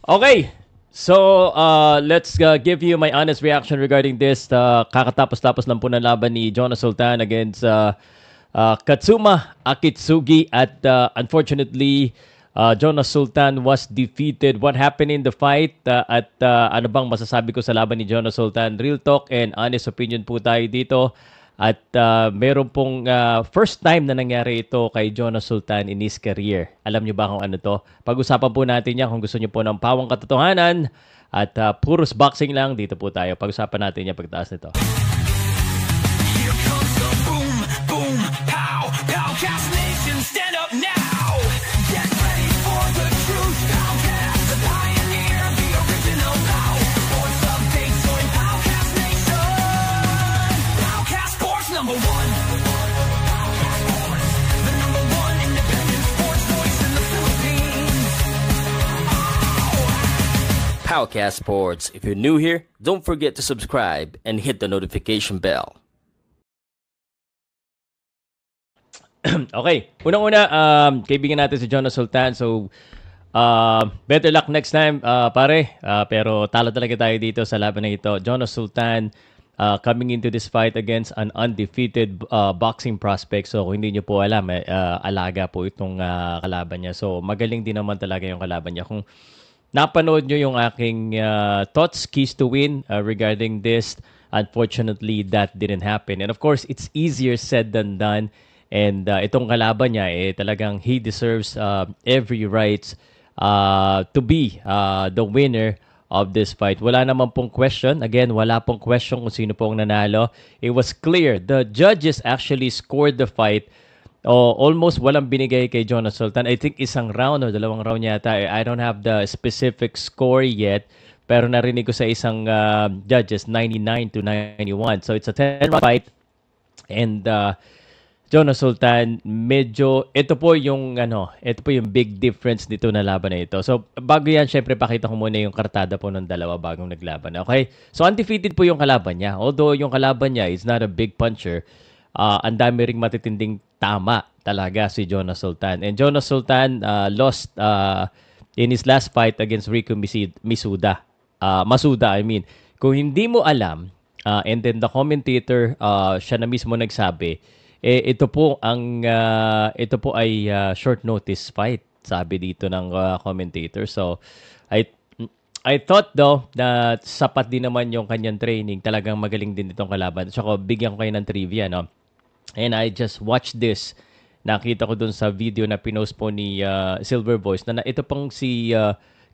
Okay. So, let's give you my honest reaction regarding this. Kakatapos-tapos lang po ng laban ni Jonas Sultan against Katsuma Akitsugi. At unfortunately, Jonas Sultan was defeated. What happened in the fight? Ano bang masasabi ko sa laban ni Jonas Sultan? Real talk and honest opinion po tayo dito. At meron pong first time na nangyari ito kay Jonas Sultan in his career. Alam niyo ba kung ano to? Pag-usapan po natin yan kung gusto niyo po ng pawang katotohanan at puros boxing lang, dito po tayo. Pag-usapan natin yan pagtaas nito. Here comes the boom, boom, pow, pow, cast nation, stand up now. Get ready for the truth, Powcast, the pioneer, the original pow. Voice of dates, join Powcast Nation. Powcast Sports #1. The #1 independent sports voice in the Philippines. Powcast Sports. If you're new here, don't forget to subscribe and hit the notification bell. Okay. Unang-una, kaibigan natin si Jonas Sultan. So, better luck next time, pare. Pero talo talaga tayo dito sa laban na ito. Jonas Sultan coming into this fight against an undefeated boxing prospect. So, kung hindi nyo po alam, alaga po itong kalaban niya. So, magaling din naman talaga yung kalaban niya. Kung napanood nyo yung aking thoughts, keys to win regarding this, unfortunately, that didn't happen. And of course, it's easier said than done. And itong kalaban niya, talagang he deserves every rights to be the winner of this fight. Wala naman pong question. Again, wala pong question kung sino pong nanalo. It was clear. The judges actually scored the fight. Almost walang binigay kay Jonas Sultan. I think isang round o dalawang round yata. I don't have the specific score yet. Pero narinig ko sa isang judges, 99-91. So it's a 10-round fight. And Jonas Sultan, medyo ito po yung big difference dito na laban na ito. So bago yan, syempre pakita ko muna yung kartada po ng dalawa bagong naglaban. Okay? So undefeated po yung kalaban niya. Although yung kalaban niya is not a big puncher, ang dami ring matitinding tama talaga si Jonas Sultan. And Jonas Sultan lost in his last fight against Rico Masuda. Kung hindi mo alam, and then the commentator, siya na mismo nagsabi, ito po ay short notice fight, sabi dito ng commentator. So I thought though na sapat din naman yung kanyang training, talagang magaling din itong kalaban. Tsaka bigyan ko kayo ng trivia, no? And I just watched this. Nakita ko dun sa video na pinost po ni Silver Voice na ito pong si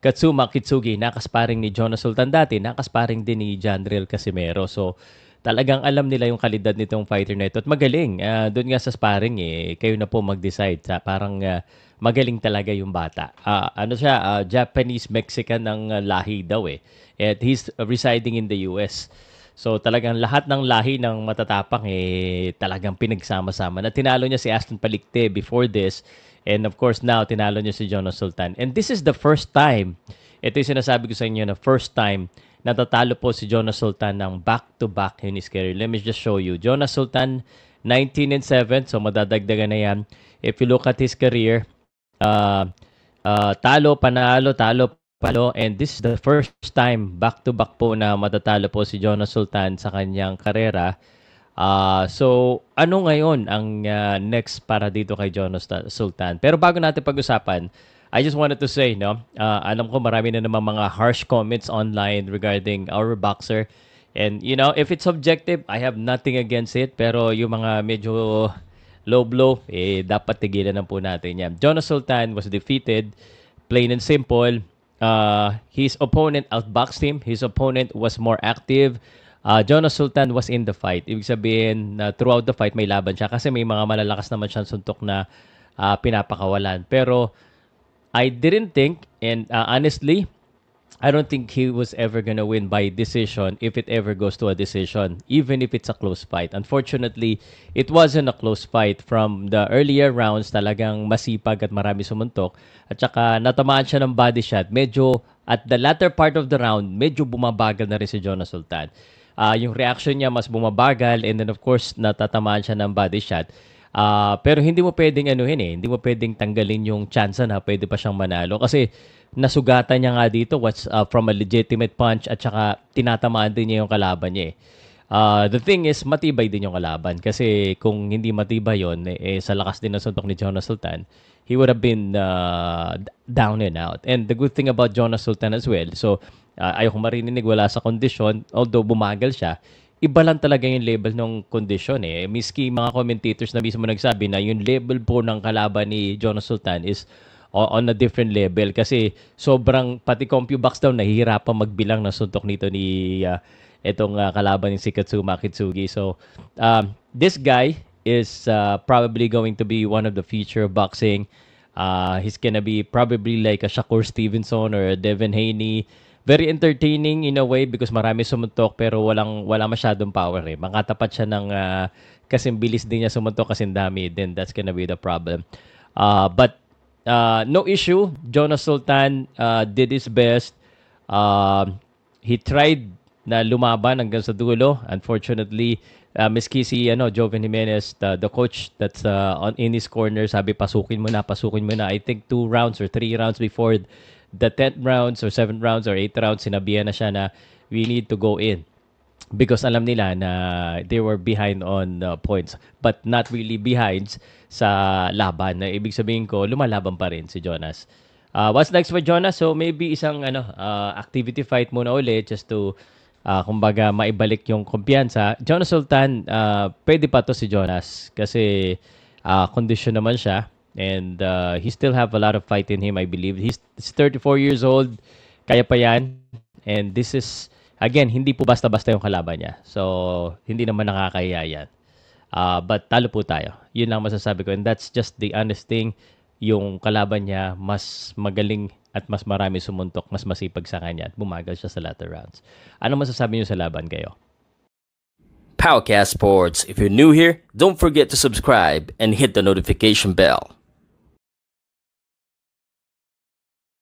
Katsuma Akitsugi, nakasparing ni Jonas Sultan dati, nakasparing din ni Jandrel Casimero. So talagang alam nila yung kalidad nitong fighter na ito at magaling. Doon nga sa sparring, kayo na po mag-decide. Parang magaling talaga yung bata. Japanese-Mexican ng lahi daw eh. At he's residing in the US. So talagang lahat ng lahi ng matatapang talagang pinagsama-sama. Na tinalo niya si Aston Palicte before this. And of course now, tinalo niya si Jonas Sultan. And this is the first time, ito yung sinasabi ko sa inyo na first time natatalo po si Jonas Sultan ng back-to-back in his career. Let me just show you. Jonas Sultan, 19-7. So, madadagdagan na yan. If you look at his career, talo, panalo, talo, palo. And this is the first time back-to-back po na matatalo po si Jonas Sultan sa kanyang karera. So, ano ngayon ang next para dito kay Jonas Sultan? Pero bago natin pag-usapan, I just wanted to say, alam ko marami na naman mga harsh comments online regarding our boxer. And, if it's subjective, I have nothing against it. Pero yung mga medyo low blow, dapat tigilan na po natin yan. Jonas Sultan was defeated, plain and simple. His opponent outboxed him. His opponent was more active. Jonas Sultan was in the fight. Ibig sabihin, throughout the fight, may laban siya. Kasi may mga malalakas naman siyang suntok na pinapakawalan. Pero I didn't think, and honestly, I don't think he was ever gonna win by decision if it ever goes to a decision, even if it's a close fight. Unfortunately, it wasn't a close fight. From the earlier rounds, talagang masipag at marami sumuntok. At saka natamaan siya ng body shot. Medyo, at the latter part of the round, medyo bumabagal na rin si Jonas Sultan. Yung reaction niya mas bumabagal, and then of course, natatamaan siya ng body shot. Pero hindi mo pwedeng hindi mo pwedeng tanggalin yung chance na pwede pa siyang manalo kasi nasugatan niya nga dito from a legitimate punch at saka tinatamaan din niya yung kalaban niya eh. The thing is, matibay din yung kalaban kasi kung hindi matibay yon sa lakas din ng suntok ni Jonas Sultan, he would have been down and out. And the good thing about Jonas Sultan as well, so ayoko marinig wala sa kondisyon, although bumagal siya, iba lang talaga yung level ng kondisyon eh. Miski mga commentators na mismo nagsabi na yung level po ng kalaban ni Jonas Sultan is on a different level kasi sobrang pati CompuBox daw nahihirapan magbilang ng suntok nito ni itong kalaban ni si Katsuma Kitsugi. So, this guy is probably going to be one of the future of boxing. He's gonna be probably like a Shakur Stevenson or a Devin Haney. Very entertaining in a way because marami sumuntok pero wala masyadong power eh. Makatapat siya ng kasing bilis din niya sumuntok kasing dami. Then that's gonna be the problem. But no issue. Jonas Sultan did his best. He tried na lumaban hanggang sa dulo. Unfortunately, miski si Joven Jimenez, the coach that's in his corner, sabi pasukin mo na. I think 2 rounds or 3 rounds before the 10th rounds or 7th rounds or 8th rounds, sinabihan na siya na we need to go in. Because alam nila na they were behind on points but not really behind sa laban. Na ibig sabihin ko, lumalaban pa rin si Jonas. What's next for Jonas? So maybe isang activity fight muna ulit just to kumbaga maibalik yung kumpiyansa. Jonas Sultan, pwede pa to si Jonas kasi kondisyon naman siya and he still have a lot of fight in him, I believe. He's 34 years old, kaya pa yan. And this is, again, hindi po basta-basta yung kalaban niya. So, hindi naman nakakahiya yan. But talo po tayo. Yun lang masasabi ko. And that's just the honest thing. Yung kalaban niya, mas magaling at mas marami sumuntok, mas masipag sa kanya at bumagal siya sa latter rounds. Ano masasabi niyo sa laban kayo? Powercast Sports. If you're new here, don't forget to subscribe and hit the notification bell.